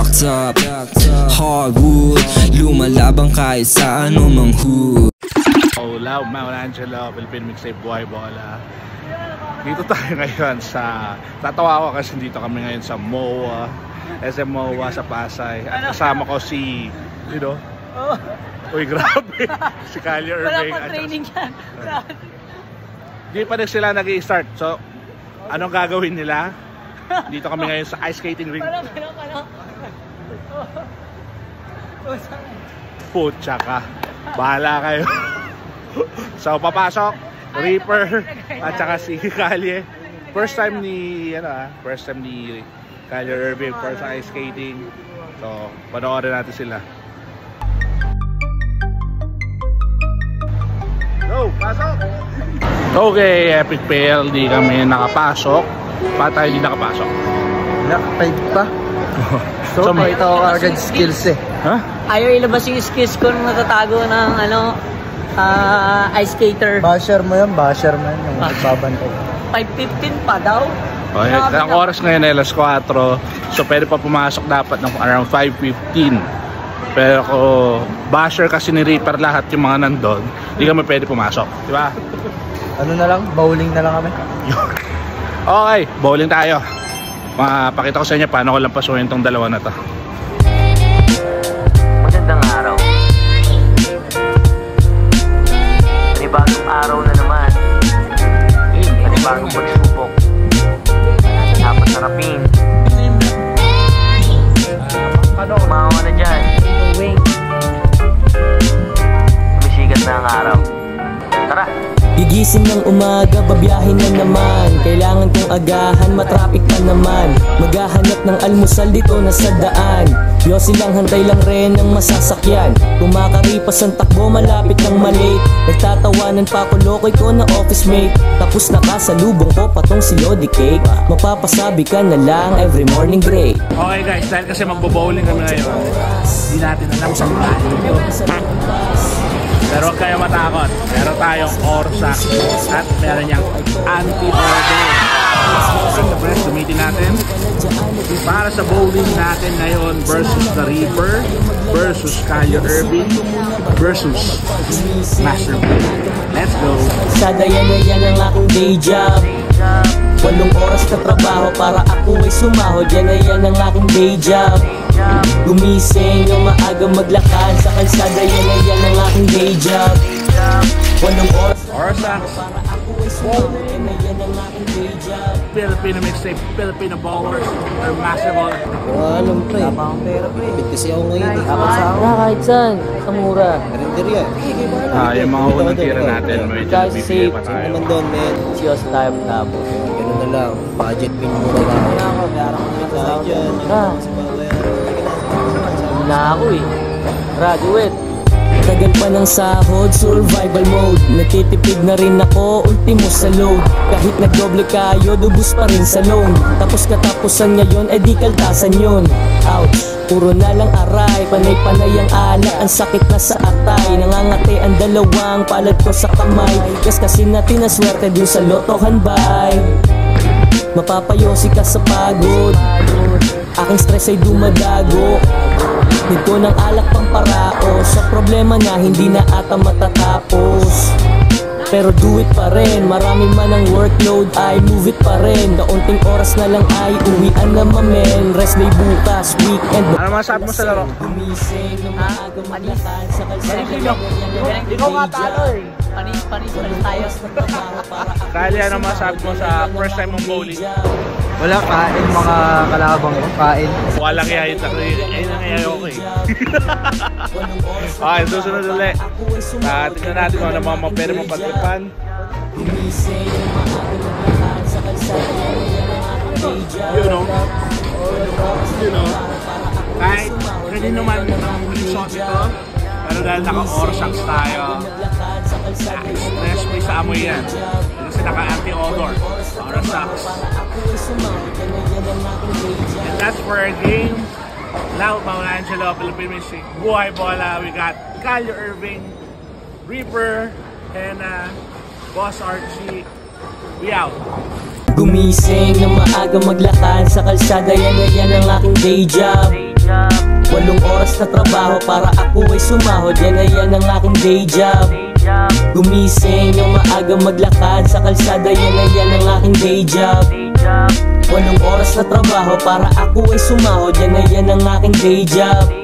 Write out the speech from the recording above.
Blacktop, hardwood, lumalabang kahit sa anumang hood. Love, Mount Angelo, Philippine Mixtape, Buhay Bola. Dito tayo ngayon sa... Tatawa ako kasi dito kami ngayon sa MOA, SM MOA sa Pasay. At kasama ko si... You know? Uy, grabe! Si Calio Irving. Wala pa training yan. Di pa na sila nag-i-start. So, anong gagawin nila? Dito kami ngayon sa ice skating ring. Putya ka. Bahala kayo. So, papasok, Reaper, at saka si Calye. First time ni Calye Irving for sa ice skating. So, panoorin natin sila. Go, pasok! Okay, epic fail. Di kami nakapasok. Pa tayo di nakapasok. Naka-5 pa. So, pakita ko agad skills eh. Ha? Ayaw ilabas yung skills ko nung natatago ng ice skater. Basher mo yan, yung nagbabantay. 5:15 pa daw. Okay, ang oras ngayon ay alas 4. So pwede pa pumasok dapat ng around 5:15. Pero kung basher kasi ni Reaper lahat yung mga nandun, hindi kami pwede pumasok, di ba? Ano na lang, bowling na lang kami. Okay, bowling tayo. Mapakita ko sa inyo paano ko lang pasuhin tong dalawa na to. Magandang araw. Panibagong araw na naman. Panibagong pagsubok. Dapat sarapin. Kumawa na dyan. Sumisigat na ang araw. Tara! Gigising ng umaga, babiyahin na naman. Kailangan kong agahan, matraffic pa naman. Maghahanap ng almusal dito na sa daan. Yosi lang, hantay lang rin ng masasakyan. Kumakaripas ang takbo, malapit ng malate. Nagtatawanan pa ko, lokoy ko na office mate. Tapos nakasalubong ko patong si Lodi Cake. Mapapasabi ka na lang every morning break. Okay guys, dahil kasi magbo-bowling kami ngayon, hindi natin alam sa mga pero huwag kayo matakot. Meron tayong Orsak at meron niyang anti-order. Siyempre, gamitin natin para sa bowling natin ngayon versus the Reaper versus Calio Irving versus Master B. Let's go! Sa yan ang aking day job. 8 oras na trabaho para ako ay sumahod. Yan ang aking day job. Gumising ng maaga, maglakad sa kalsada. Yan ang aking day job. 8 oras Orsak para ako ay sumahod. Yan ang aking day job. Filipino Mixtape, Filipino Ballers or Massive Ball. Alam pre, wala pa akong pera pre. Bit kasi ako ngayon eh. Kahit saan, sa mura. Karinderya. Yung mga unang tira natin, medyo nabibigay pa tayo. Naman doon men. Siyos tayo tapo. Ganun na lang, budget pin muna lang. Tayo dyan. Na ako eh. Graduate. Tagal pa ng sahod, survival mode. Nagtitipid na rin ako, ultimo sa load. Kahit nagdoble kayo, dubos pa rin sa loan. Tapos katapusan ngayon, di kaltasan yun. Ouch, puro na lang aray. Panay-panay ang alak, ang sakit na sa atay. Nangangati ang dalawang palad ko sa kamay. Kasi natin na swerte dun sa lotohan bay. Mapapayosi ka sa pagod, aking stress ay dumadago. Nito ng alak pang parao sa problema na hindi na ata matatapos. Pero do it pa rin, marami man ang workload ay move it pa rin. Kaunting oras na lang ay uwian na mamen. Rest day bukas, weekend. Ano masabi mo sa laro? Gumising ng maaga maglakad sa kalsada. Ikaw nga talo eh. Panis tayo. Kali, ano masabi mo sa first time mong bowling? Wala, kain mga kalabang ko, kain. Walang yayit ako eh. Ayun ang ayaw ko eh. Okay, susunod ulit. Tignan natin kung ano mga pwede mong pagkipan. You know, kahit pwede naman ang resort ito, pero dahil naka-orsaks tayo, stress free sa amoy yan. Kasi naka-anti-odor, orsaks. And that's for our game. Now, Mount Angelo, Philippine Mixtape, Buhay Bola. We got Calio Irving, Reaper, and Boss Archie. We out. Gumising na maaga maglakad sa kalsada, yan ang aking day job. 8 oras na trabaho para ako ay sumahod. Yan na yan ang aking day job. Gumising ng maaga, maglakad sa kalsada. Yan na yan ang aking day job. 8 oras na trabaho para ako ay sumahod. Yan na yan ang aking day job.